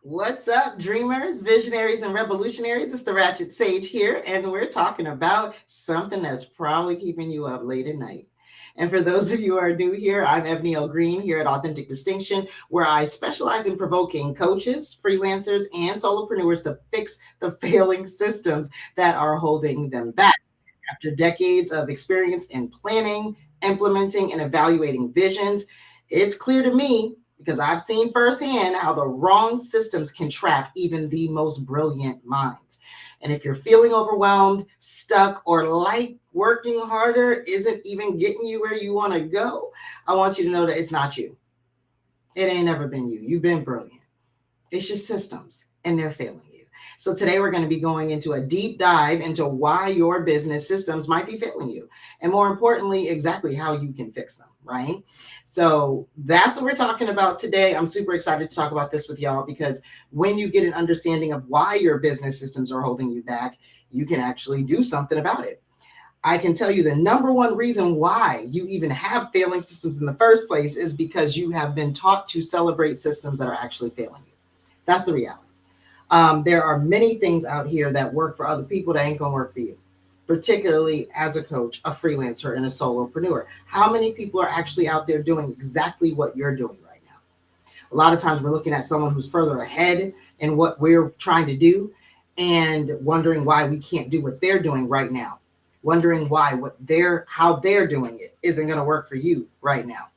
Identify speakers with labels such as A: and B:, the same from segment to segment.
A: What's up, dreamers, visionaries, and revolutionaries? It's the Ratchet Sage here, and we're talking about something that's probably keeping you up late at night. And for those of you who are new here, I'm Ebony L here at Authentic Distinction, where I specialize in provoking coaches, freelancers, and solopreneurs to fix the failing systems that are holding them back. After decades of experience in planning, implementing, and evaluating visions, it's clear to me because I've seen firsthand how the wrong systems can trap even the most brilliant minds. And if you're feeling overwhelmed, stuck, or like working harder isn't even getting you where you want to go, I want you to know that it's not you. It ain't never been you. You've been brilliant. It's just systems, and they're failing you. So today we're going to be going into a deep dive into why your business systems might be failing you, and more importantly, exactly how you can fix them, right? So that's what we're talking about today. I'm super excited to talk about this with y'all because when you get an understanding of why your business systems are holding you back, you can actually do something about it. I can tell you the number one reason why you even have failing systems in the first place is because you have been taught to celebrate systems that are actually failing you. That's the reality. There are many things out here that work for other people that ain't gonna work for you, particularly as a coach, a freelancer, and a solopreneur. How many people are actually out there doing exactly what you're doing right now? A lot of times we're looking at someone who's further ahead in what we're trying to do and wondering why we can't do what they're doing right now. Wondering why how they're doing it isn't going to work for you right now.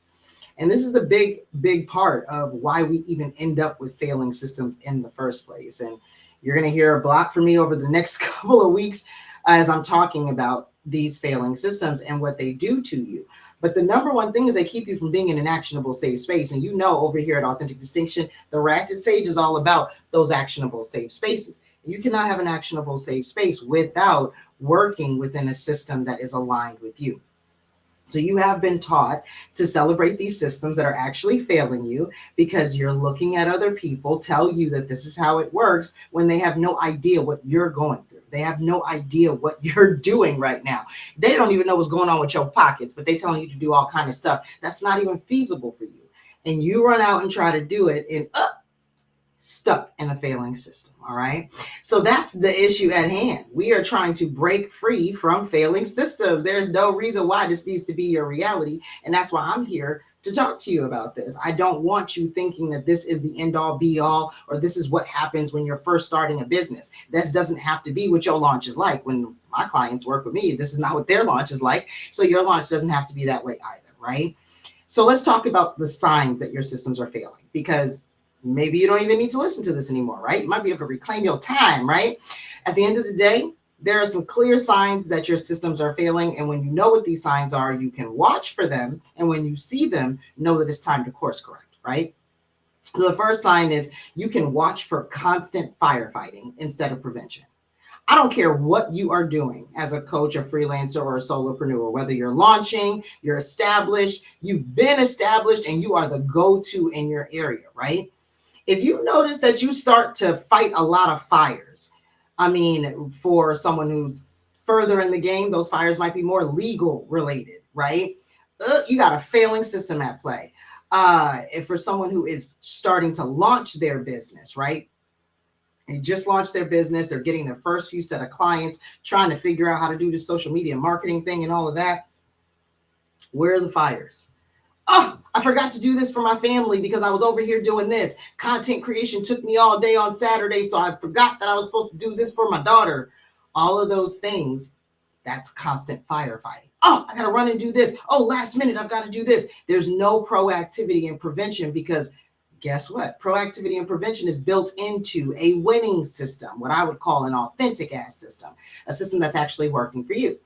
A: And this is the big part of why we even end up with failing systems in the first place. And you're going to hear a block from me over the next couple of weeks as I'm talking about these failing systems and what they do to you. But the number one thing is they keep you from being in an actionable safe space. And you know, over here at Authentic Distinction, the Ratchet Sage is all about those actionable safe spaces. You cannot have an actionable safe space without working within a system that is aligned with you. So you have been taught to celebrate these systems that are actually failing you because you're looking at other people tell you that this is how it works when they have no idea what you're going through. They have no idea what you're doing right now. They don't even know what's going on with your pockets, but they telling you to do all kind of stuff that's not even feasible for you. And you run out and try to do it and stuck in a failing system. All right. So that's the issue at hand. We are trying to break free from failing systems. There's no reason why this needs to be your reality. And that's why I'm here to talk to you about this. I don't want you thinking that this is the end all be all, or this is what happens when you're first starting a business. This doesn't have to be what your launch is like. When my clients work with me, this is not what their launch is like. So your launch doesn't have to be that way either. Right. So let's talk about the signs that your systems are failing, because maybe you don't even need to listen to this anymore, right? You might be able to reclaim your time, right? At the end of the day, there are some clear signs that your systems are failing. And when you know what these signs are, you can watch for them. And when you see them, know that it's time to course correct, right? So the first sign is you can watch for constant firefighting instead of prevention. I don't care what you are doing as a coach, a freelancer, or a solopreneur, whether you're launching, you're established, you've been established, and you are the go-to in your area, right? If you notice that you start to fight a lot of fires, I mean, for someone who's further in the game, those fires might be more legal related, right? You got a failing system at play. If for someone who is starting to launch their business, right? They just launched their business, they're getting their first few set of clients, trying to figure out how to do this social media marketing thing and all of that. Where are the fires? Oh, I forgot to do this for my family because I was over here doing this. Content creation took me all day on Saturday, so I forgot that I was supposed to do this for my daughter. All of those things, that's constant firefighting. Oh, I got to run and do this. Oh, last minute, I've got to do this. There's no proactivity and prevention because guess what? Proactivity and prevention is built into a winning system, what I would call an authentic ass system, a system that's actually working for you.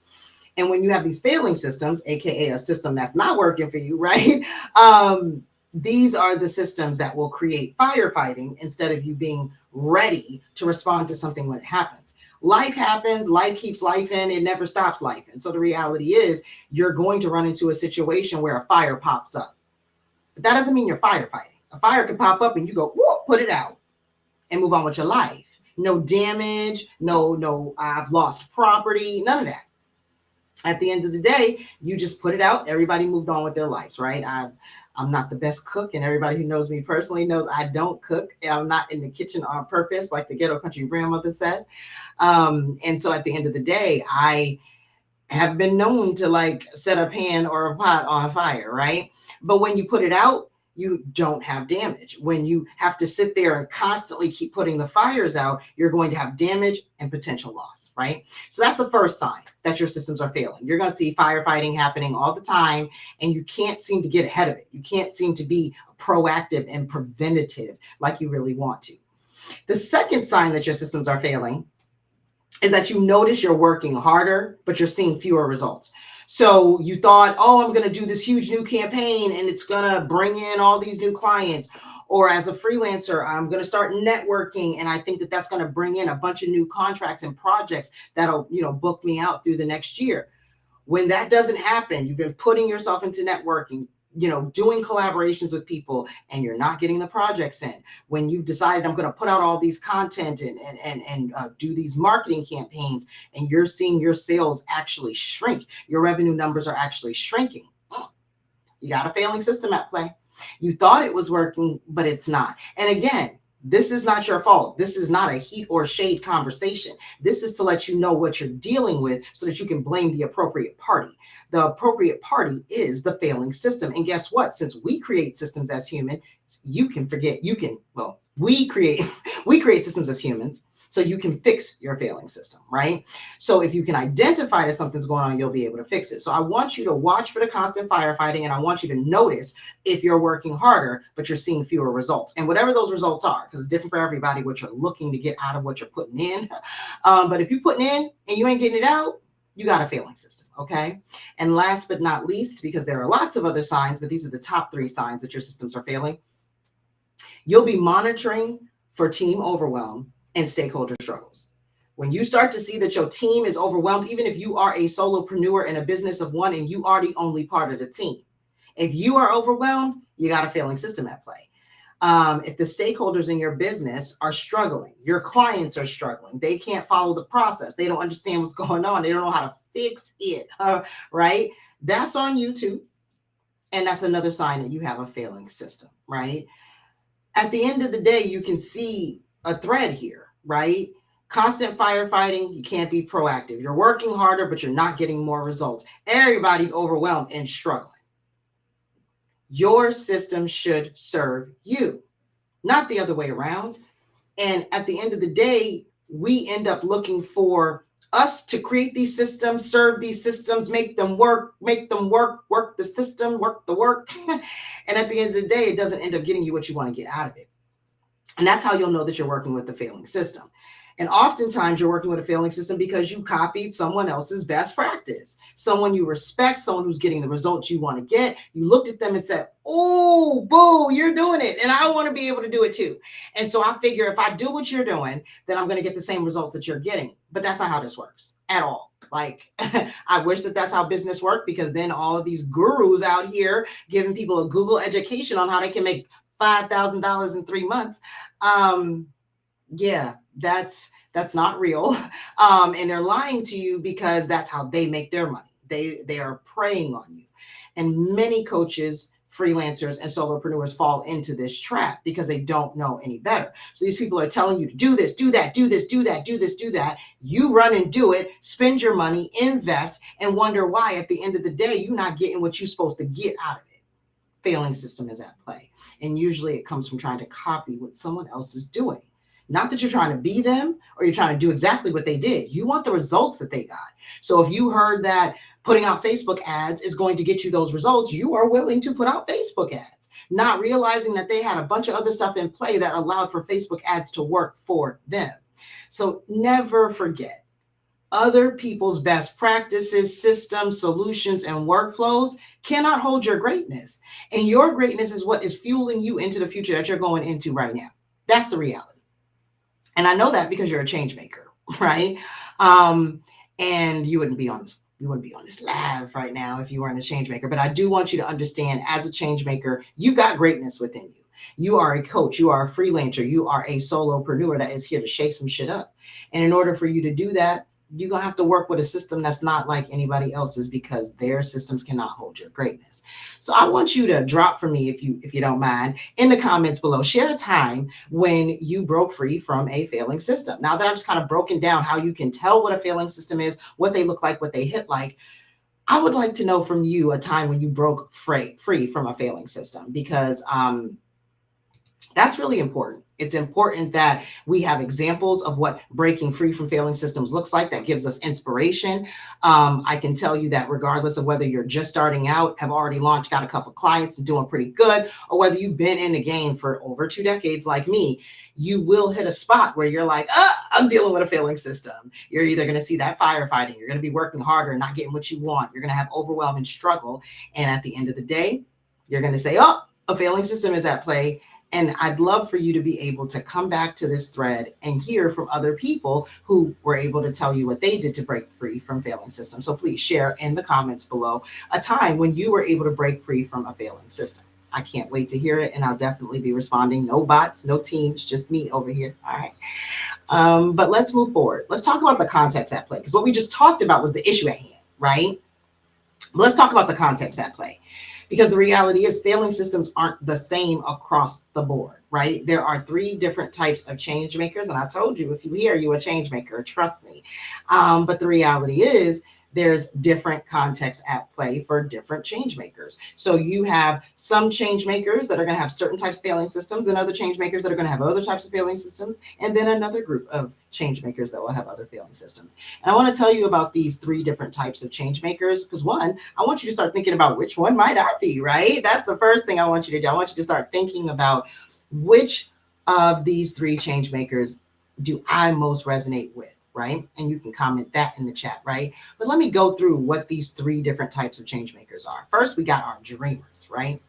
A: And when you have these failing systems, AKA a system that's not working for you, right? These are the systems that will create firefighting instead of you being ready to respond to something when it happens. Life happens, life keeps life in, it never stops life. And so the reality is you're going to run into a situation where a fire pops up. But that doesn't mean you're firefighting. A fire can pop up and you go, whoop, put it out and move on with your life. No damage, no, I've lost property, none of that. At the end of the day, you just put it out. Everybody moved on with their lives, right? I'm not the best cook, and everybody who knows me personally knows I don't cook. I'm not in the kitchen on purpose, like the ghetto country grandmother says. And so at the end of the day, I have been known to like set a pan or a pot on fire, right? But when you put it out, you don't have damage. When you have to sit there and constantly keep putting the fires out, you're going to have damage and potential loss, right? So that's the first sign that your systems are failing. You're going to see firefighting happening all the time, and you can't seem to get ahead of it. You can't seem to be proactive and preventative like you really want to. The second sign that your systems are failing is that you notice you're working harder, but you're seeing fewer results. So you thought, oh, I'm going to do this huge new campaign and it's going to bring in all these new clients. Or as a freelancer, I'm going to start networking, and I think that that's going to bring in a bunch of new contracts and projects that'll, book me out through the next year. When that doesn't happen, you've been putting yourself into networking, doing collaborations with people, and you're not getting the projects in. When you've decided I'm going to put out all these content and do these marketing campaigns, and you're seeing your sales actually shrink, your revenue numbers are actually shrinking. You got a failing system at play. You thought it was working, but it's not. And again, this is not your fault. This is not a heat or shade conversation. This is to let you know what you're dealing with so that you can blame the appropriate party. The appropriate party is the failing system. And guess what? Since we create systems as humans, we create systems as humans, so you can fix your failing system, right? So if you can identify that something's going on, you'll be able to fix it. So I want you to watch for the constant firefighting, and I want you to notice if you're working harder, but you're seeing fewer results. And whatever those results are, because it's different for everybody, what you're looking to get out of what you're putting in. But if you're putting in and you ain't getting it out, you got a failing system, okay? And last but not least, because there are lots of other signs, but these are the top 3 signs that your systems are failing, you'll be monitoring for team overwhelm and stakeholder struggles. When you start to see that your team is overwhelmed, even if you are a solopreneur in a business of one and you are the only part of the team, if you are overwhelmed, you got a failing system at play. If the stakeholders in your business are struggling, your clients are struggling, they can't follow the process, they don't understand what's going on, they don't know how to fix it, right? That's on you too. And that's another sign that you have a failing system, right? At the end of the day, you can see a thread here, right? Constant firefighting, you can't be proactive. You're working harder, but you're not getting more results. Everybody's overwhelmed and struggling. Your system should serve you, not the other way around. And at the end of the day, we end up looking for us to create these systems, serve these systems, make them work, work the system, work the work. And at the end of the day, it doesn't end up getting you what you want to get out of it. And that's how you'll know that you're working with the failing system. And oftentimes you're working with a failing system because you copied someone else's best practice, someone you respect, someone who's getting the results you want to get. You looked at them and said, oh, boo, you're doing it. And I want to be able to do it too. And so I figure if I do what you're doing, then I'm going to get the same results that you're getting. But that's not how this works at all. Like, I wish that that's how business worked, because then all of these gurus out here giving people a Google education on how they can make $5,000 in 3 months. Yeah, that's not real. And they're lying to you because that's how they make their money. They are preying on you. And many coaches, freelancers, and solopreneurs fall into this trap because they don't know any better. So these people are telling you to do this, do that, do this, do that, do this, do that. You run and do it, spend your money, invest, and wonder why at the end of the day, you're not getting what you're supposed to get out of it. Failing system is at play. And usually it comes from trying to copy what someone else is doing. Not that you're trying to be them or you're trying to do exactly what they did. You want the results that they got. So if you heard that putting out Facebook ads is going to get you those results, you are willing to put out Facebook ads, not realizing that they had a bunch of other stuff in play that allowed for Facebook ads to work for them. So never forget, other people's best practices, systems, solutions, and workflows cannot hold your greatness. And your greatness is what is fueling you into the future that you're going into right now. That's the reality. And I know that because you're a change maker, right? And you wouldn't be on this live right now if you weren't a change maker. But I do want you to understand, as a change maker, you've got greatness within you. You are a coach, you are a freelancer, you are a solopreneur that is here to shake some shit up. And in order for you to do that, you're going to have to work with a system that's not like anybody else's because their systems cannot hold your greatness. So I want you to drop for me, if you don't mind, in the comments below, share a time when you broke free from a failing system. Now that I've just kind of broken down how you can tell what a failing system is, what they look like, what they hit like, I would like to know from you a time when you broke free from a failing system, because that's really important. It's important that we have examples of what breaking free from failing systems looks like. That gives us inspiration. I can tell you that regardless of whether you're just starting out, have already launched, got a couple clients and doing pretty good, or whether you've been in the game for over 2 decades like me, you will hit a spot where you're like, I'm dealing with a failing system. You're either going to see that firefighting, you're going to be working harder and not getting what you want. You're going to have overwhelm and struggle. And at the end of the day, you're going to say, oh, a failing system is at play. And I'd love for you to be able to come back to this thread and hear from other people who were able to tell you what they did to break free from failing systems. So please share in the comments below a time when you were able to break free from a failing system. I can't wait to hear it, and I'll definitely be responding. No bots, no teams, just me over here. All right. But let's move forward. Let's talk about the context at play, because what we just talked about was the issue at hand, right? Let's talk about the context at play, because the reality is failing systems aren't the same across the board, right? There are 3 different types of change makers. And I told you, if you hear you a change maker, trust me. But the reality is there's different contexts at play for different change makers. So you have some change makers that are going to have certain types of failing systems, and other change makers that are going to have other types of failing systems, and then another group of change makers that will have other failing systems. And I want to tell you about these 3 different types of change makers, because one, I want you to start thinking about which one might I be, right? That's the first thing I want you to do. I want you to start thinking about which of these 3 change makers do I most resonate with, right? And you can comment that in the chat, right? But let me go through what these 3 different types of change makers are. First, we got our dreamers, right?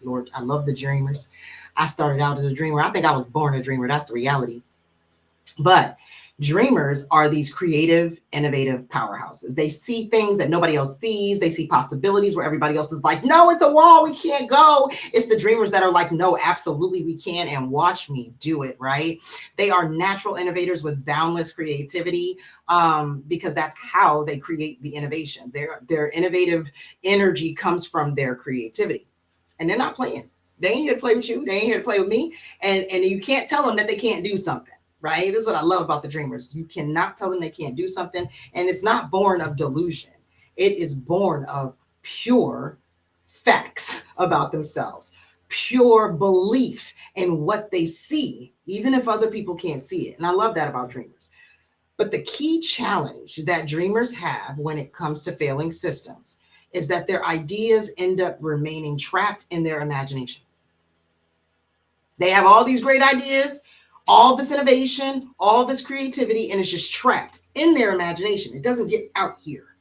A: Lord, I love the dreamers. I started out as a dreamer. I think I was born a dreamer. That's the reality. But dreamers are these creative, innovative powerhouses. They see things that nobody else sees. They see possibilities where everybody else is like, no, it's a wall, we can't go. It's the dreamers that are like, no, absolutely we can, and watch me do it, right? They are natural innovators with boundless creativity, because that's how they create the innovations. Their innovative energy comes from their creativity, and they're not playing. They ain't here to play with you. They ain't here to play with me. And you can't tell them that they can't do something. Right? This is what I love about the dreamers. You cannot tell them they can't do something. And it's not born of delusion. It is born of pure facts about themselves, pure belief in what they see, even if other people can't see it. And I love that about dreamers. But the key challenge that dreamers have when it comes to failing systems is that their ideas end up remaining trapped in their imagination. They have all these great ideas, all this innovation, all this creativity, and it's just trapped in their imagination. It doesn't get out here.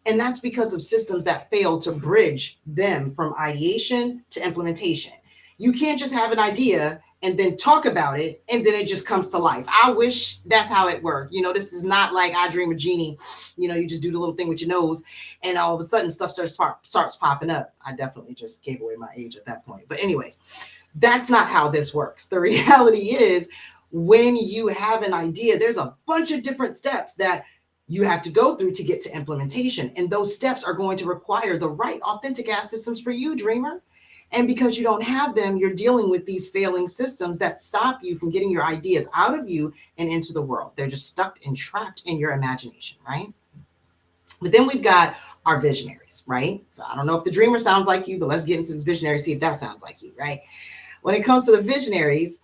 A: And that's because of systems that fail to bridge them from ideation to implementation. You can't just have an idea and then talk about it and then it just comes to life. I wish that's how it worked. This is not like I Dream a Genie. You just do the little thing with your nose and all of a sudden stuff starts popping up. I definitely just gave away my age at that point. But anyways, that's not how this works. The reality is, when you have an idea, there's a bunch of different steps that you have to go through to get to implementation. And those steps are going to require the right authentic ass systems for you, dreamer. And because you don't have them, you're dealing with these failing systems that stop you from getting your ideas out of you and into the world. They're just stuck and trapped in your imagination, right? But then we've got our visionaries, right? So I don't know if the dreamer sounds like you, but let's get into this visionary, see if that sounds like you, right? When it comes to the visionaries,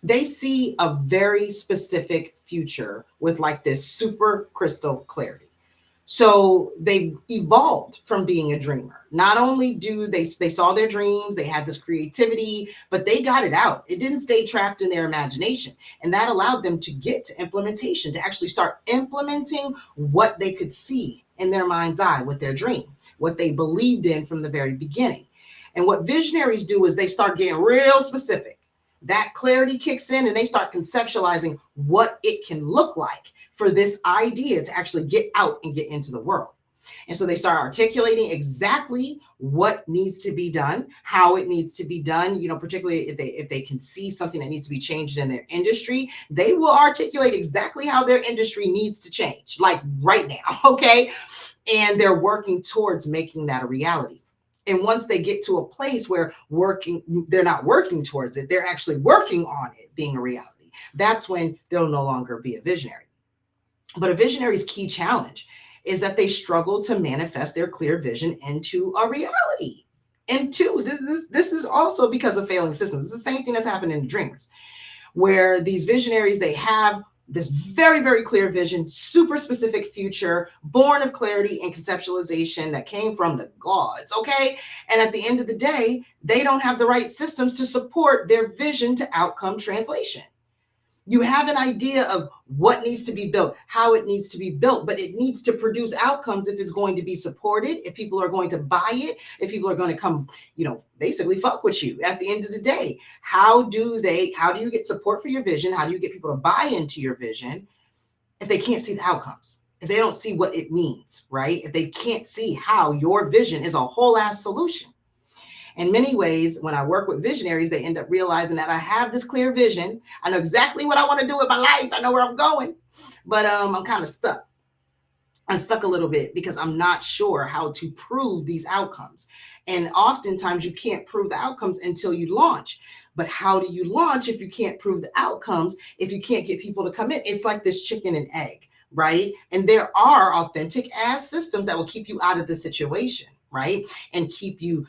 A: they see a very specific future with like this super crystal clarity. So they evolved from being a dreamer. Not only do they saw their dreams, they had this creativity, but they got it out. It didn't stay trapped in their imagination. And that allowed them to get to implementation, to actually start implementing what they could see in their mind's eye with their dream, what they believed in from the very beginning. And what visionaries do is they start getting real specific. That clarity kicks in and they start conceptualizing what it can look like for this idea to actually get out and get into the world. And so they start articulating exactly what needs to be done, how it needs to be done. Particularly if they can see something that needs to be changed in their industry, they will articulate exactly how their industry needs to change, like right now. Okay. And they're working towards making that a reality. And once they get to a place where they're not working towards it, they're actually working on it being a reality. That's when they'll no longer be a visionary. But a visionary's key challenge is that they struggle to manifest their clear vision into a reality. And two, this is also because of failing systems. It's the same thing that's happened in dreamers, where these visionaries, they have this very, very clear vision, super specific future, born of clarity and conceptualization that came from the gods, okay? And at the end of the day, they don't have the right systems to support their vision to outcome translation. You have an idea of what needs to be built, how it needs to be built, but it needs to produce outcomes if it's going to be supported, if people are going to buy it, if people are going to come, basically fuck with you at the end of the day. How do you get support for your vision? How do you get people to buy into your vision if they can't see the outcomes? If they don't see what it means, right? If they can't see how your vision is a whole ass solution. In many ways, when I work with visionaries, they end up realizing that I have this clear vision. I know exactly what I want to do with my life. I know where I'm going, but I'm kind of stuck. I'm stuck a little bit because I'm not sure how to prove these outcomes. And oftentimes you can't prove the outcomes until you launch. But how do you launch if you can't prove the outcomes, if you can't get people to come in? It's like this chicken and egg, right? And there are authentic ass systems that will keep you out of the situation, right? And keep you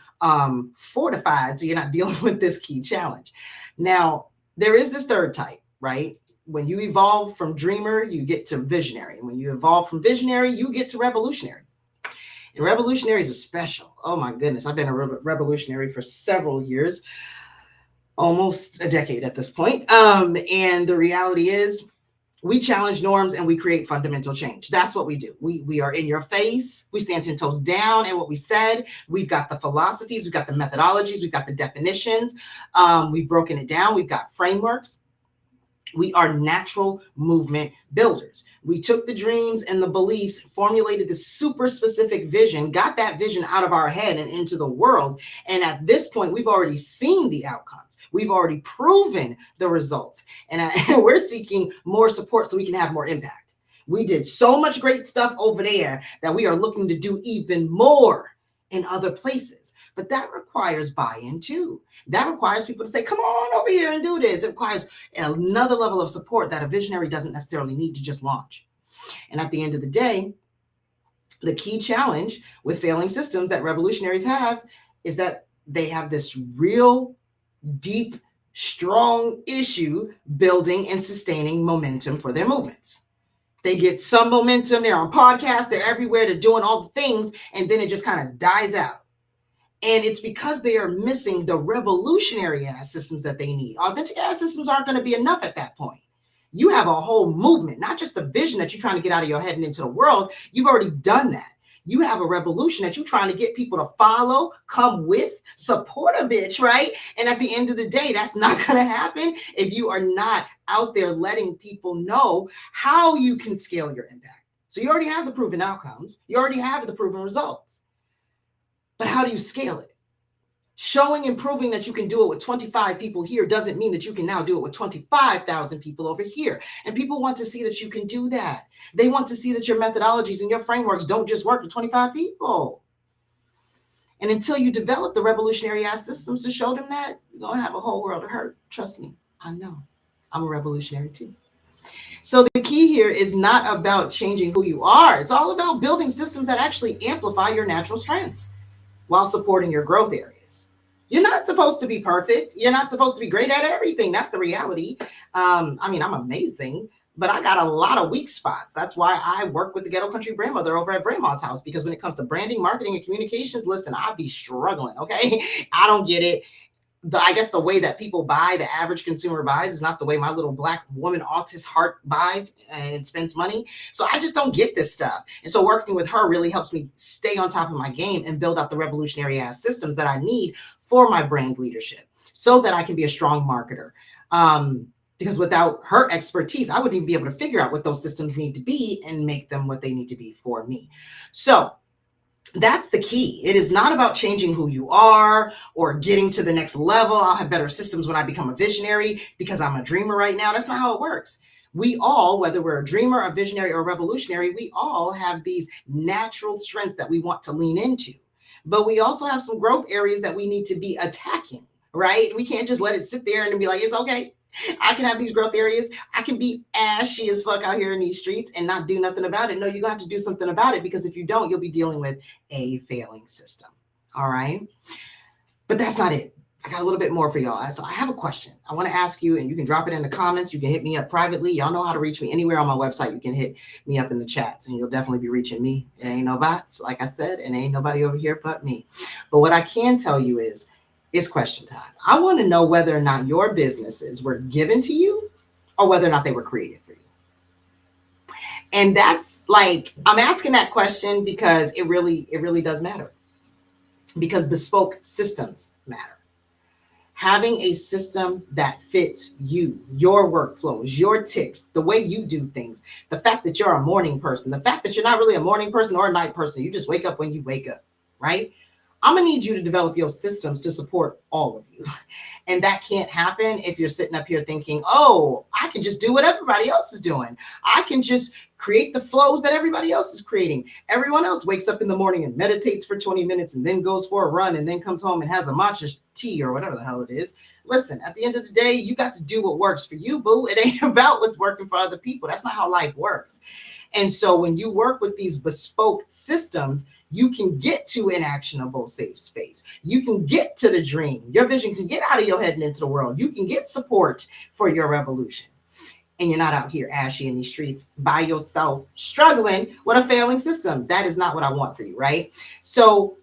A: fortified so you're not dealing with this key challenge. Now, there is this third type, right? When you evolve from dreamer, you get to visionary. And when you evolve from visionary, you get to revolutionary. And revolutionaries are special. Oh my goodness. I've been a revolutionary for several years, almost a decade at this point. And the reality is, we challenge norms and we create fundamental change. That's what we do. We are in your face. We stand 10 toes down in what we said. We've got the philosophies. We've got the methodologies. We've got the definitions. We've broken it down. We've got frameworks. We are natural movement builders. We took the dreams and the beliefs, formulated this super specific vision, got that vision out of our head and into the world. And at this point, we've already seen the outcomes. We've already proven the results. And we're seeking more support so we can have more impact. We did so much great stuff over there that we are looking to do even more in other places. But that requires buy-in too. That requires people to say, come on over here and do this. It requires another level of support that a visionary doesn't necessarily need to just launch. And at the end of the day, the key challenge with failing systems that revolutionaries have is that they have this real deep, strong issue building and sustaining momentum for their movements. They get some momentum, they're on podcasts, they're everywhere, they're doing all the things, and then it just kind of dies out. And it's because they are missing the revolutionary ass systems that they need. Authentic ass systems aren't going to be enough at that point. You have a whole movement, not just the vision that you're trying to get out of your head and into the world. You've already done that. You have a revolution that you're trying to get people to follow, come with, support a bitch, right? And at the end of the day, that's not going to happen if you are not out there letting people know how you can scale your impact. So you already have the proven outcomes. You already have the proven results. But how do you scale it? Showing and proving that you can do it with 25 people here doesn't mean that you can now do it with 25,000 people over here. And people want to see that you can do that. They want to see that your methodologies and your frameworks don't just work for 25 people. And until you develop the revolutionary ass systems to show them that, you're going to have a whole world of hurt. Trust me, I know. I'm a revolutionary too. So the key here is not about changing who you are. It's all about building systems that actually amplify your natural strengths while supporting your growth areas. You're not supposed to be perfect. You're not supposed to be great at everything. That's the reality. I'm amazing, but I got a lot of weak spots. That's why I work with the Ghetto Country Grandmother over at Grandma's house, because when it comes to branding, marketing, and communications, listen, I be struggling, okay? I don't get it. I guess the way that people buy, the average consumer buys, is not the way my little Black woman autist heart buys and spends money. So I just don't get this stuff. And so working with her really helps me stay on top of my game and build out the revolutionary ass systems that I need for my brand leadership so that I can be a strong marketer. Because without her expertise, I wouldn't even be able to figure out what those systems need to be and make them what they need to be for me. So That's the key. It is not about changing who you are or getting to the next level. I'll have better systems when I become a visionary because I'm a dreamer right now. That's not how it works. We all, whether we're a dreamer, a visionary, or a revolutionary, we all have these natural strengths that we want to lean into. But we also have some growth areas that we need to be attacking, right? We can't just let it sit there and be like, it's okay. I can have these growth areas. I can be ashy as fuck out here in these streets and not do nothing about it. No, you're going to have to do something about it, because if you don't, you'll be dealing with a failing system. All right. But that's not it. I got a little bit more for y'all. So I have a question I want to ask you, and you can drop it in the comments. You can hit me up privately. Y'all know how to reach me anywhere on my website. You can hit me up in the chats, and you'll definitely be reaching me. It ain't no bots, like I said, and ain't nobody over here but me. But what I can tell you is, it's question time. I want to know whether or not your businesses were given to you or whether or not they were created for you. And that's like, I'm asking that question because it really does matter. Because bespoke systems matter. Having a system that fits you, your workflows, your ticks, the way you do things, the fact that you're a morning person, the fact that you're not really a morning person or a night person, you just wake up when you wake up, right? I'm going to need you to develop your systems to support all of you. And that can't happen if you're sitting up here thinking, oh, I can just do what everybody else is doing. I can just create the flows that everybody else is creating. Everyone else wakes up in the morning and meditates for 20 minutes and then goes for a run and then comes home and has a matcha tea or whatever the hell it is. Listen, at the end of the day, you got to do what works for you, boo. It ain't about what's working for other people. That's not how life works. And so when you work with these bespoke systems, you can get to an actionable safe space. You can get to the dream. Your vision can get out of your head and into the world. You can get support for your revolution. And you're not out here ashy in these streets by yourself, struggling with a failing system. That is not what I want for you, right? So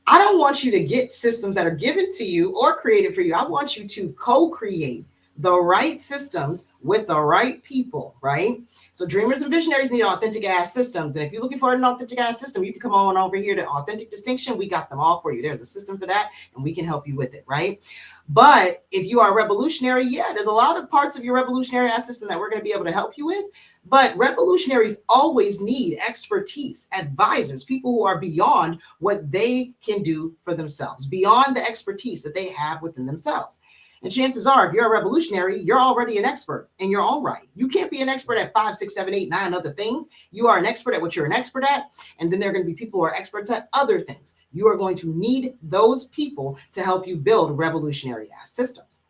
A: I don't want you to get systems that are given to you or created for you. I want you to co-create the right systems with the right people, right? So dreamers and visionaries need authentic ass systems. And if you're looking for an authentic ass system, you can come on over here to Authentic Distinction. We got them all for you. There's a system for that, and we can help you with it, right? But if you are a revolutionary, yeah, there's a lot of parts of your revolutionary ass system that we're going to be able to help you with. But revolutionaries always need expertise, advisors, people who are beyond what they can do for themselves, beyond the expertise that they have within themselves. And chances are, if you're a revolutionary, you're already an expert in your own right. You can't be an expert at 5, 6, 7, 8, 9 other things. You are an expert at what you're an expert at. And then there are going to be people who are experts at other things. You are going to need those people to help you build revolutionary ass systems.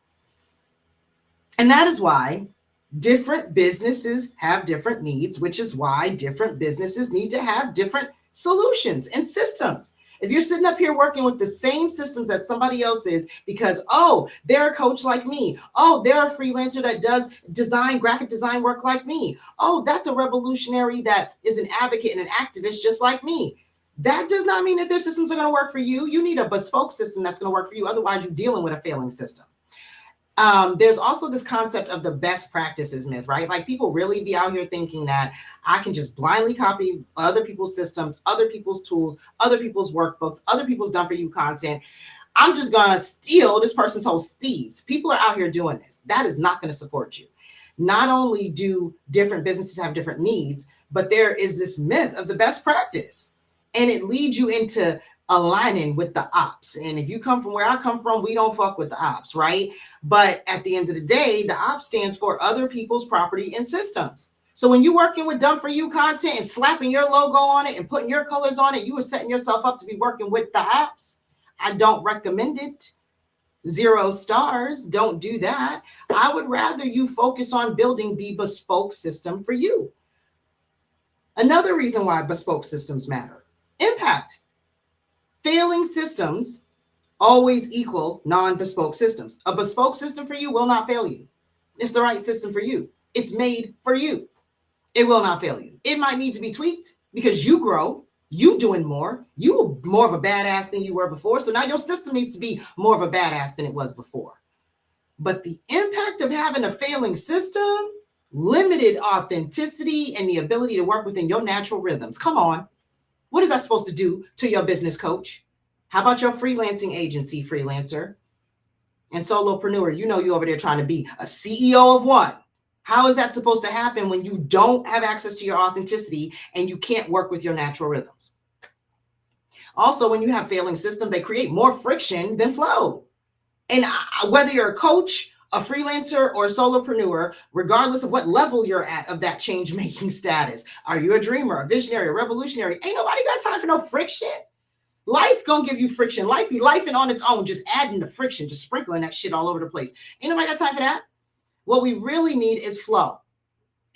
A: And that is why different businesses have different needs, which is why different businesses need to have different solutions and systems. If you're sitting up here working with the same systems that somebody else is because, oh, they're a coach like me. Oh, they're a freelancer that does graphic design work like me. Oh, that's a revolutionary that is an advocate and an activist just like me. That does not mean that their systems are going to work for you. You need a bespoke system that's going to work for you. Otherwise, you're dealing with a failing system. There's also this concept of the best practices myth, right? Like people really be out here thinking that I can just blindly copy other people's systems, other people's tools, other people's workbooks, other people's done for you content. I'm just going to steal this person's whole steez. People are out here doing this. That is not going to support you. Not only do different businesses have different needs, but there is this myth of the best practice. And it leads you into aligning with the ops. And if you come from where I come from, we don't fuck with the ops, right? But at the end of the day, the ops stands for other people's property and systems. So when you're working with done for you content and slapping your logo on it and putting your colors on it, you are setting yourself up to be working with the ops. I don't recommend it. 0 stars. Don't do that. I would rather you focus on building the bespoke system for you. Another reason why bespoke systems matter: impact. Failing systems always equal non-bespoke systems. A bespoke system for you will not fail you. It's the right system for you. It's made for you. It will not fail you. It might need to be tweaked because you grow, you doing more, you more of a badass than you were before. So now your system needs to be more of a badass than it was before. But the impact of having a failing system, limited authenticity, and the ability to work within your natural rhythms. Come on. What is that supposed to do to your business, coach? How about your freelancing agency, freelancer? And solopreneur, you know you're over there trying to be a CEO of one. How is that supposed to happen when you don't have access to your authenticity and you can't work with your natural rhythms? Also, when you have failing systems, they create more friction than flow. And whether you're a coach, a freelancer, or a solopreneur, regardless of what level you're at of that change making status, are you a dreamer, a visionary, a revolutionary? Ain't nobody got time for no friction. Life gonna give you friction. Life be lifing on its own, just adding the friction, just sprinkling that shit all over the place. Ain't nobody got time for that. What we really need is flow.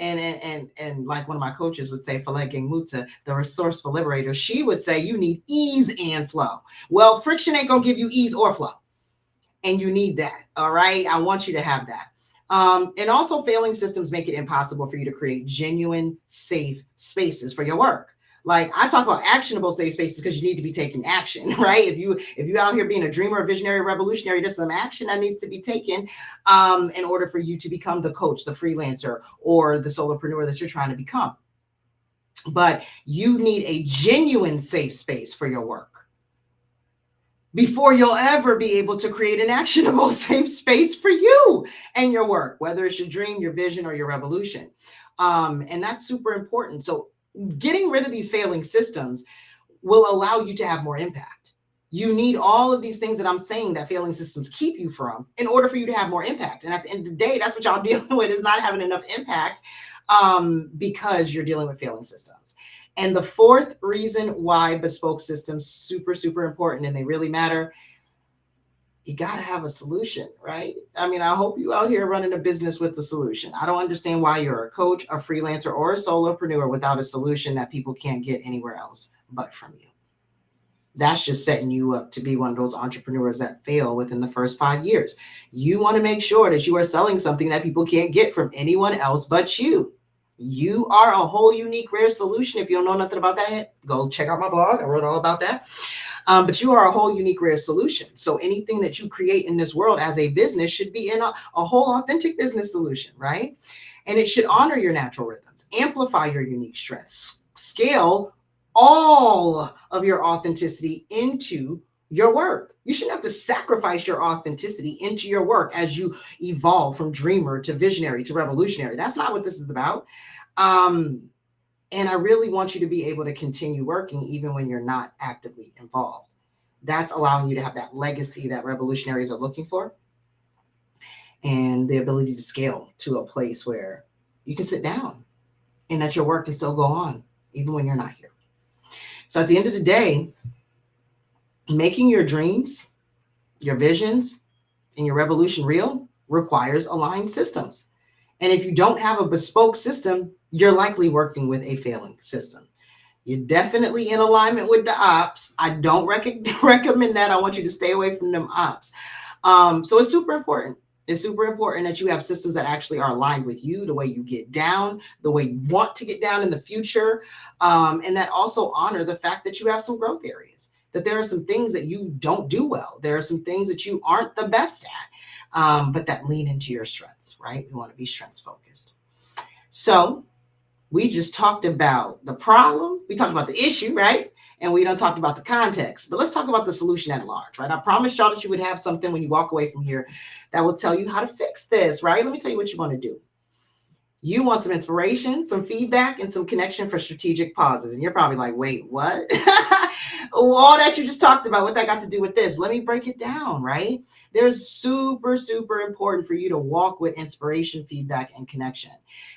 A: And like one of my coaches would say, Falege Muta, the resourceful liberator, she would say you need ease and flow. Well, friction ain't gonna give you ease or flow, and you need that. All right, I want you to have that. And also, failing systems make it impossible for you to create genuine, safe spaces for your work. Like I talk about actionable safe spaces because you need to be taking action, right? If you out here being a dreamer, a visionary, revolutionary, there's some action that needs to be taken in order for you to become the coach, the freelancer, or the solopreneur that you're trying to become. But you need a genuine safe space for your work before you'll ever be able to create an actionable safe space for you and your work, whether it's your dream, your vision, or your revolution. And that's super important. So getting rid of these failing systems will allow you to have more impact. You need all of these things that I'm saying that failing systems keep you from in order for you to have more impact. And at the end of the day, that's what y'all dealing with, is not having enough impact because you're dealing with failing systems. And the fourth reason why bespoke systems super, super important and they really matter, you got to have a solution, right? I mean, I hope you out here running a business with the solution. I don't understand why you're a coach, a freelancer, or a solopreneur without a solution that people can't get anywhere else but from you. That's just setting you up to be one of those entrepreneurs that fail within the first 5 years. You want to make sure that you are selling something that people can't get from anyone else but you. You are a whole unique, rare solution. If you don't know nothing about that, go check out my blog. I wrote all about that. But you are a whole unique, rare solution. So anything that you create in this world as a business should be in a whole authentic business solution, right? And it should honor your natural rhythms, amplify your unique strengths, scale all of your authenticity into your work. You shouldn't have to sacrifice your authenticity into your work as you evolve from dreamer to visionary to revolutionary. That's not what this is about. And I really want you to be able to continue working even when you're not actively involved. That's allowing you to have that legacy that revolutionaries are looking for, and the ability to scale to a place where you can sit down and that your work can still go on even when you're not here. So at the end of the day, making your dreams, your visions, and your revolution real requires aligned systems. And if you don't have a bespoke system, you're likely working with a failing system. You're definitely in alignment with the ops. I don't recommend that. I want you to stay away from them ops. So it's super important. It's super important that you have systems that actually are aligned with you, the way you get down, the way you want to get down in the future, and that also honor the fact that you have some growth areas, that there are some things that you don't do well. There are some things that you aren't the best at, but that lean into your strengths, right? We want to be strengths focused. So we just talked about the problem. We talked about the issue, right? And we done talked about the context, but let's talk about the solution at large, right? I promised y'all that you would have something when you walk away from here that will tell you how to fix this, right? Let me tell you what you want to do. You want some inspiration, some feedback, and some connection for strategic pauses. And you're probably like, wait, what? All that you just talked about, what that got to do with this? Let me break it down, right? There's super, super important for you to walk with inspiration, feedback, and connection.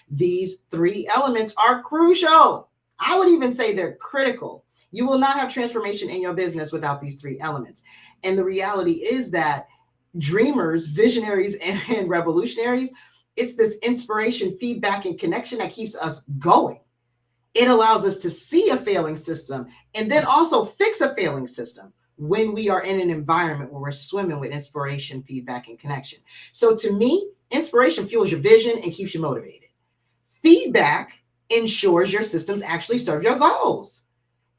A: These three elements are crucial. I would even say they're critical. You will not have transformation in your business without these three elements. And the reality is that dreamers, visionaries, and revolutionaries, it's this inspiration, feedback, and connection that keeps us going. It allows us to see a failing system and then also fix a failing system when we are in an environment where we're swimming with inspiration, feedback, and connection. So to me, inspiration fuels your vision and keeps you motivated. Feedback ensures your systems actually serve your goals.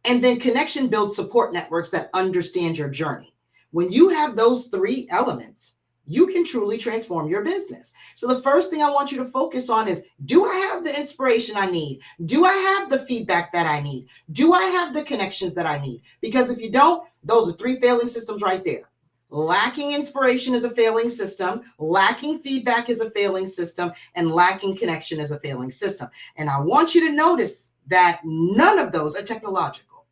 A: And then connection builds support networks that understand your journey. When you have those three elements, you can truly transform your business. So the first thing I want you to focus on is, do I have the inspiration I need? Do I have the feedback that I need? Do I have the connections that I need? Because if you don't, those are three failing systems right there. Lacking inspiration is a failing system. Lacking feedback is a failing system. And lacking connection is a failing system. And I want you to notice that none of those are technological.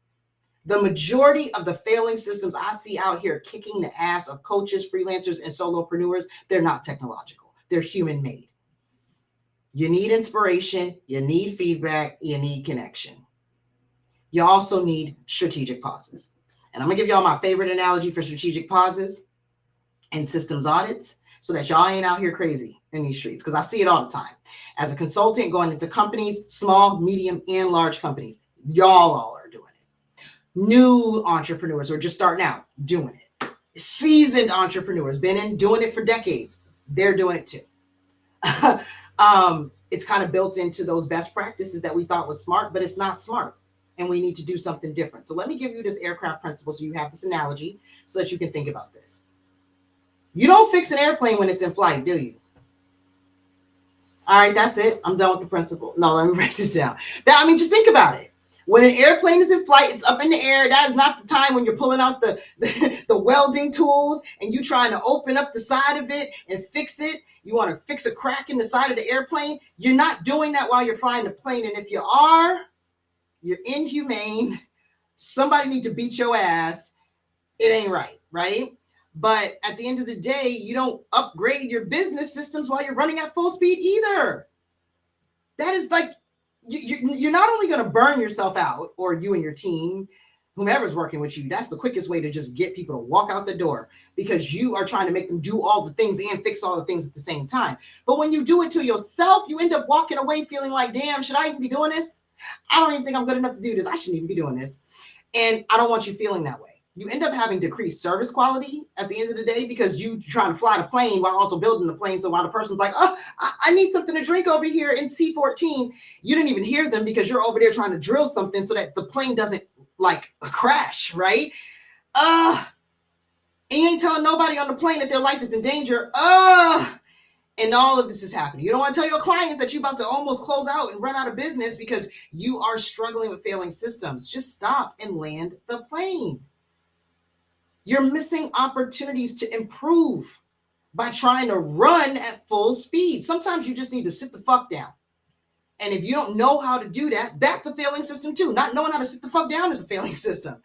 A: The majority of the failing systems I see out here kicking the ass of coaches, freelancers, and solopreneurs, they're not technological. They're human made. You need inspiration, you need feedback, you need connection. You also need strategic pauses. And I'm gonna give y'all my favorite analogy for strategic pauses and systems audits so that y'all ain't out here crazy in these streets, because I see it all the time. As a consultant going into companies, small, medium, and large companies, y'all all are doing it. New entrepreneurs who are just starting out, doing it. Seasoned entrepreneurs, been in doing it for decades, they're doing it too. It's kind of built into those best practices that we thought was smart, but it's not smart. And we need to do something different. So let me give you this aircraft principle so you have this analogy so that you can think about this. You don't fix an airplane when it's in flight, do you? All right, that's it. I'm done with the principle. No, let me break this down. Just think about it. When an airplane is in flight, it's up in the air. That is not the time when you're pulling out the welding tools and you trying to open up the side of it and fix it. You want to fix a crack in the side of the airplane. You're not doing that while you're flying the plane. And if you are, you're inhumane. Somebody need to beat your ass. It ain't right, right? But at the end of the day, you don't upgrade your business systems while you're running at full speed either. That is like, you're not only going to burn yourself out, or you and your team, whomever's working with you. That's the quickest way to just get people to walk out the door, because you are trying to make them do all the things and fix all the things at the same time. But when you do it to yourself, you end up walking away feeling like, damn, should I even be doing this? I don't even think I'm good enough to do this. I shouldn't even be doing this. And I don't want you feeling that way. You end up having decreased service quality at the end of the day, because you trying to fly the plane while also building the plane. So while the person's like, oh, I need something to drink over here in C14, you didn't even hear them because you're over there trying to drill something so that the plane doesn't like crash, right? And you ain't telling nobody on the plane that their life is in danger. And all of this is happening. You don't want to tell your clients that you're about to almost close out and run out of business because you are struggling with failing systems. Just stop and land the plane. You're missing opportunities to improve by trying to run at full speed. Sometimes you just need to sit the fuck down. And if you don't know how to do that, that's a failing system too. Not knowing how to sit the fuck down is a failing system.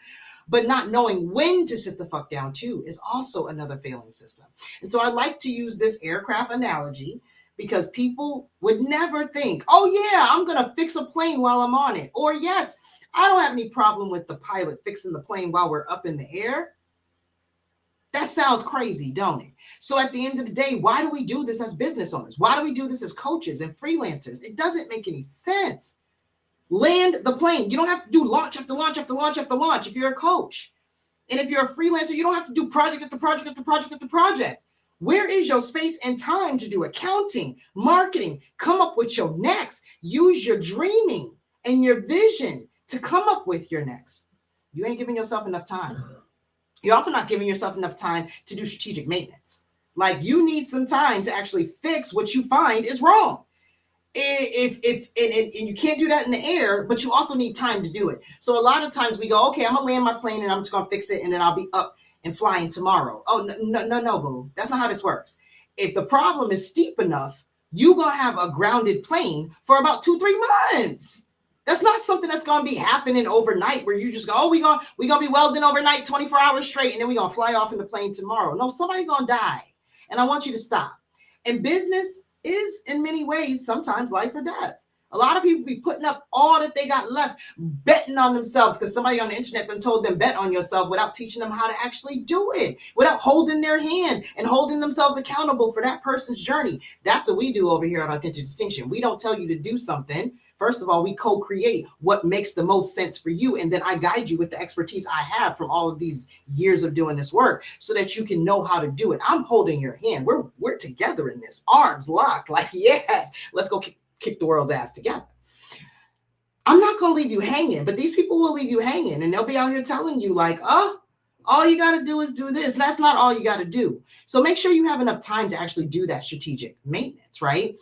A: But not knowing when to sit the fuck down too is also another failing system. And so I like to use this aircraft analogy, because people would never think, oh yeah, I'm going to fix a plane while I'm on it. Or yes, I don't have any problem with the pilot fixing the plane while we're up in the air. That sounds crazy, don't it? So at the end of the day, why do we do this as business owners? Why do we do this as coaches and freelancers? It doesn't make any sense. Land the plane. You don't have to do launch after launch after launch after launch if you're a coach. And if you're a freelancer, you don't have to do project after project after project after project. Where is your space and time to do accounting, marketing? Come up with your next. Use your dreaming and your vision to come up with your next. You ain't giving yourself enough time. You're often not giving yourself enough time to do strategic maintenance. Like, you need some time to actually fix what you find is wrong. And you can't do that in the air, but you also need time to do it. So a lot of times we go, okay, I'm gonna land my plane and I'm just gonna fix it, and then I'll be up and flying tomorrow. Oh, no, boo. That's not how this works. If the problem is steep enough, you're gonna have a grounded plane for about 2-3 months. That's not something that's going to be happening overnight, where you just go, oh, we're going to be welding overnight 24 hours straight, and then we're going to fly off in the plane tomorrow. No, somebody's going to die. And I want you to stop. And business is, in many ways, sometimes life or death. A lot of people be putting up all that they got left, betting on themselves, because somebody on the internet then told them bet on yourself, without teaching them how to actually do it, without holding their hand and holding themselves accountable for that person's journey. That's what we do over here at Authentic Distinction. We don't tell you to do something. First of all, we co-create what makes the most sense for you. And then I guide you with the expertise I have from all of these years of doing this work, so that you can know how to do it. I'm holding your hand. We're together in this, arms locked. Like, yes, let's go kick the world's ass together. I'm not going to leave you hanging, but these people will leave you hanging, and they'll be out here telling you like, oh, all you got to do is do this. That's not all you got to do. So make sure you have enough time to actually do that strategic maintenance, right?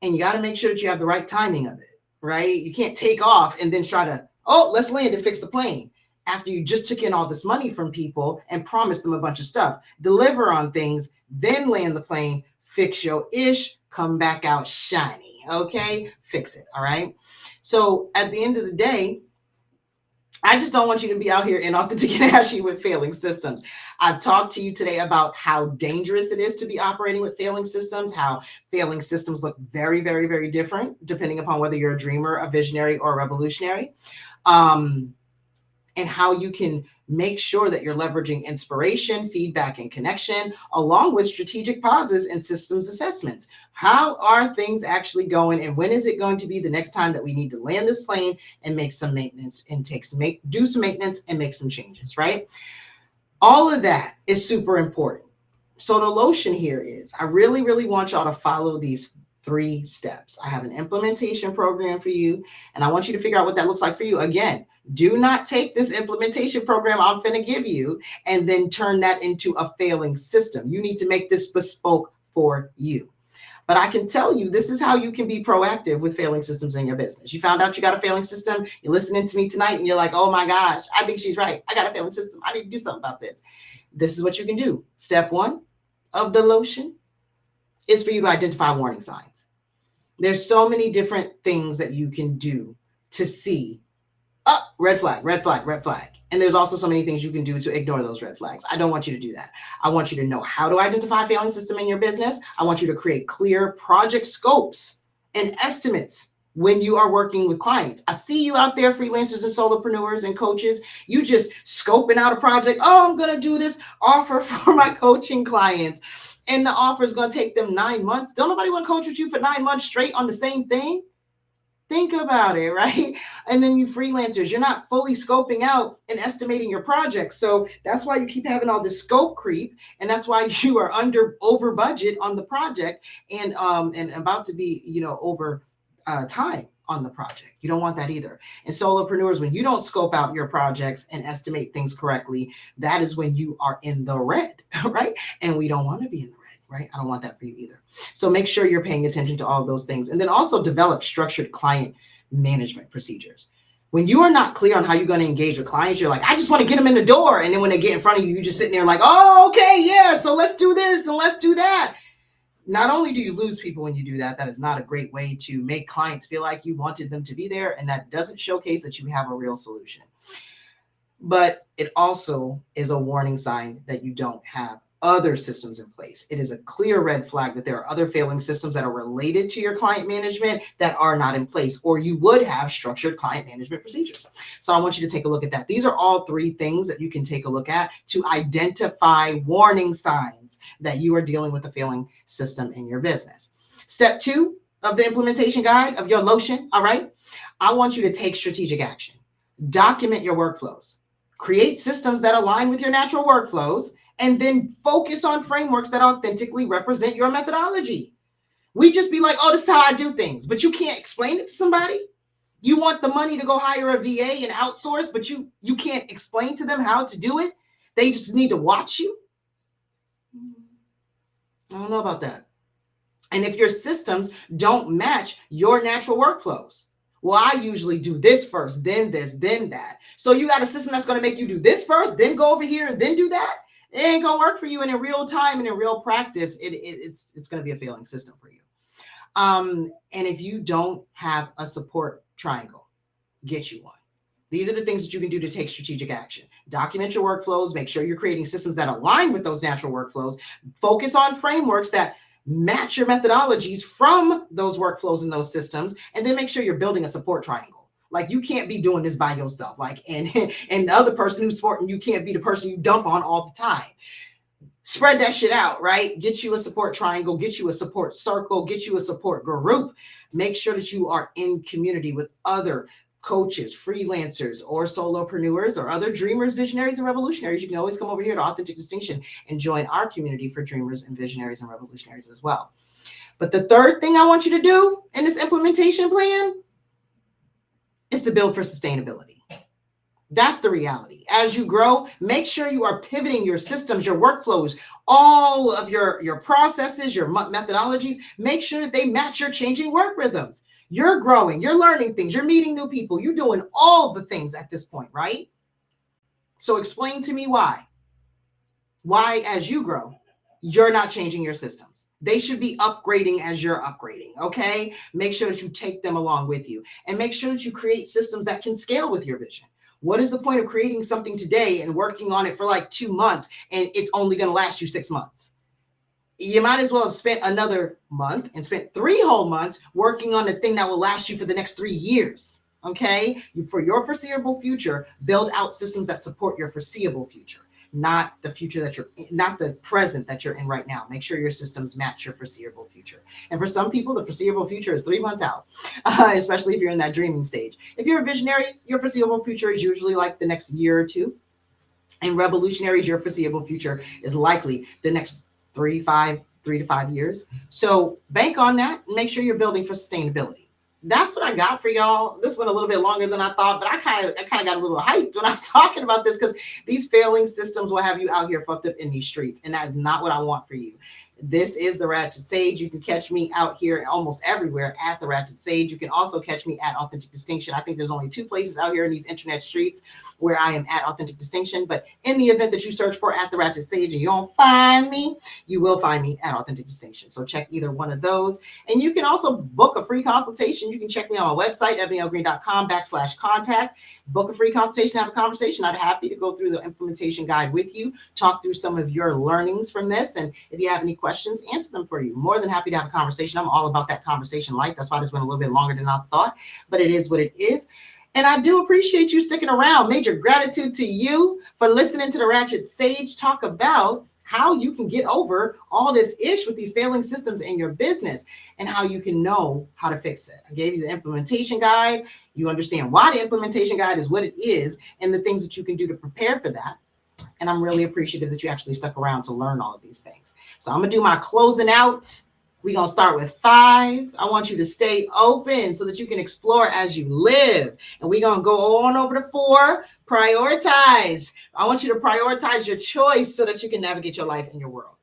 A: And you got to make sure that you have the right timing of it. Right? You can't take off and then try to, oh, let's land and fix the plane, after you just took in all this money from people and promised them a bunch of stuff. Deliver on things, then land the plane, fix your ish, come back out shiny. Okay? Fix it. All right? So at the end of the day, I just don't want you to be out here inauthentic and ashy with failing systems. I've talked to you today about how dangerous it is to be operating with failing systems, how failing systems look very, very, very different depending upon whether you're a dreamer, a visionary, or a revolutionary. Um, and how you can make sure that you're leveraging inspiration, feedback, and connection, along with strategic pauses and systems assessments. How are things actually going, and when is it going to be the next time that we need to land this plane and make some maintenance and do some maintenance and make some changes, right? All of that is super important. So the lotion here is, I really, really want y'all to follow these 3 steps. I have an implementation program for you, and I want you to figure out what that looks like for you. Again, do not take this implementation program I'm going to give you and then turn that into a failing system. You need to make this bespoke for you. But I can tell you, this is how you can be proactive with failing systems in your business. You found out you got a failing system, you're listening to me tonight, and you're like, oh my gosh, I think she's right. I got a failing system. I need to do something about this. This is what you can do. Step 1 of the lotion is for you to identify warning signs. There's so many different things that you can do to see, oh, red flag, red flag, red flag. And there's also so many things you can do to ignore those red flags. I don't want you to do that. I want you to know how to identify a failing system in your business. I want you to create clear project scopes and estimates when you are working with clients. I see you out there, freelancers and solopreneurs and coaches. You just scoping out a project. Oh, I'm going to do this offer for my coaching clients. And the offer is going to take them 9 months. Don't nobody want to coach with you for 9 months straight on the same thing? Think about it, right? And then you freelancers, you're not fully scoping out and estimating your projects. So that's why you keep having all this scope creep. And that's why you are over budget on the project and about to be, over time on the project. You don't want that either. And solopreneurs, when you don't scope out your projects and estimate things correctly, that is when you are in the red, right? And we don't want to be in the red. Right? I don't want that for you either. So make sure you're paying attention to all of those things. And then also develop structured client management procedures. When you are not clear on how you're going to engage with clients, you're like, I just want to get them in the door. And then when they get in front of you, you're just sitting there like, oh, okay, yeah, so let's do this and let's do that. Not only do you lose people when you do that, that is not a great way to make clients feel like you wanted them to be there. And that doesn't showcase that you have a real solution. But it also is a warning sign that you don't have other systems in place. It is a clear red flag that there are other failing systems that are related to your client management that are not in place, or you would have structured client management procedures. So I want you to take a look at that. These are all 3 things that you can take a look at to identify warning signs that you are dealing with a failing system in your business. Step 2 of the implementation guide of your lotion, all right? I want you to take strategic action. Document your workflows. Create systems that align with your natural workflows, and then focus on frameworks that authentically represent your methodology. We just be like, oh, this is how I do things, but you can't explain it to somebody. You want the money to go hire a VA and outsource, but you can't explain to them how to do it. They just need to watch you. I don't know about that. And if your systems don't match your natural workflows, well, I usually do this first, then this, then that. So you got a system that's going to make you do this first, then go over here and then do that. It ain't gonna work for you. And in real time and in real practice, it's gonna be a failing system for you. And if you don't have a support triangle, get you one. These are the things that you can do to take strategic action. Document your workflows. Make sure you're creating systems that align with those natural workflows. Focus on frameworks that match your methodologies from those workflows and those systems. And then make sure you're building a support triangle. Like, you can't be doing this by yourself. Like, and the other person who's supporting you can't be the person you dump on all the time. Spread that shit out, right? Get you a support triangle, get you a support circle, get you a support group. Make sure that you are in community with other coaches, freelancers, or solopreneurs, or other dreamers, visionaries, and revolutionaries. You can always come over here to Authentic Distinction and join our community for dreamers and visionaries and revolutionaries as well. But the third thing I want you to do in this implementation plan is to build for sustainability. That's the reality. As you grow, make sure you are pivoting your systems, your workflows, all of your processes, your methodologies. Make sure that they match your changing work rhythms. You're growing, you're learning things, you're meeting new people, you're doing all the things at this point, right? So explain to me why. Why, as you grow, you're not changing your systems. They should be upgrading as you're upgrading, okay? Make sure that you take them along with you, and make sure that you create systems that can scale with your vision. What is the point of creating something today and working on it for like 2 months and it's only going to last you 6 months? You might as well have spent another month and spent 3 whole months working on the thing that will last you for the next 3 years. Okay? For your foreseeable future, build out systems that support your foreseeable future, not the future that you're in, not the present that you're in right now. Make sure your systems match your foreseeable future. And for some people, the foreseeable future is 3 months out, especially if you're in that dreaming stage. If you're a visionary, your foreseeable future is usually like the next year or two. And revolutionaries, your foreseeable future is likely the next 3 to 5 years. So bank on that and make sure you're building for sustainability. That's what I got for y'all. This went a little bit longer than I thought, but I kind of got a little hyped when I was talking about this because these failing systems will have you out here fucked up in these streets, and that is not what I want for you. This is the Ratchet Sage. You can catch me out here almost everywhere at the Ratchet Sage. You can also catch me at Authentic Distinction. I think there's only 2 places out here in these internet streets where I am at Authentic Distinction. But in the event that you search for at the Ratchet Sage and you don't find me, you will find me at Authentic Distinction. So check either one of those. And you can also book a free consultation. You can check me on my website, ebonylgreen.com/contact. Book a free consultation, have a conversation. I'd be happy to go through the implementation guide with you, talk through some of your learnings from this. And if you have any questions, answer them for you. More than happy to have a conversation. I'm all about that conversation life. That's why this went a little bit longer than I thought, but it is what it is. And I do appreciate you sticking around. Major gratitude to you for listening to the Ratchet Sage talk about how you can get over all this ish with these failing systems in your business and how you can know how to fix it. I gave you the implementation guide. You understand why the implementation guide is what it is and the things that you can do to prepare for that. And I'm really appreciative that you actually stuck around to learn all of these things. So I'm going to do my closing out. We're going to start with 5. I want you to stay open so that you can explore as you live. And we're going to go on over to 4. Prioritize. I want you to prioritize your choice so that you can navigate your life and your world.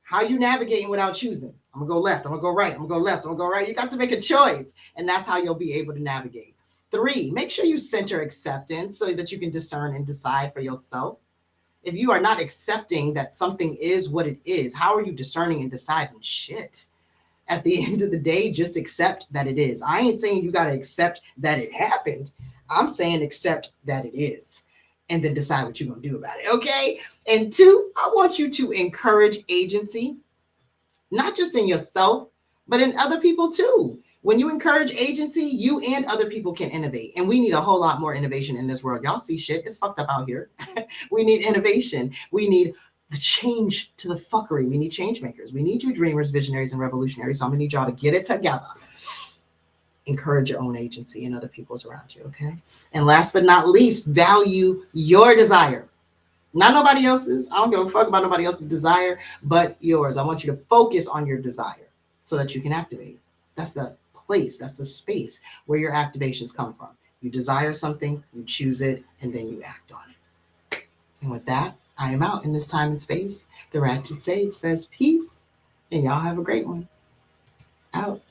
A: How you navigating without choosing? I'm going to go left. I'm going to go right. I'm going to go left. I'm going to go right. You got to make a choice. And that's how you'll be able to navigate. 3, make sure you center acceptance so that you can discern and decide for yourself. If you are not accepting that something is what it is, how are you discerning and deciding shit? At the end of the day, just accept that it is. I ain't saying you got to accept that it happened. I'm saying accept that it is and then decide what you're going to do about it. Okay. And 2, I want you to encourage agency, not just in yourself, but in other people too. When you encourage agency, you and other people can innovate. And we need a whole lot more innovation in this world. Y'all see shit. It's fucked up out here. We need innovation. We need the change to the fuckery. We need changemakers. We need you dreamers, visionaries, and revolutionaries. So I'm going to need y'all to get it together. Encourage your own agency and other people's around you, okay? And last but not least, value your desire. Not nobody else's. I don't give a fuck about nobody else's desire, but yours. I want you to focus on your desire so that you can activate. That's the place, that's the space where your activations come from. You desire something, you choose it, and then you act on it. And with that, I am out in this time and space. The Ratchet Sage says peace, and y'all have a great one. Out.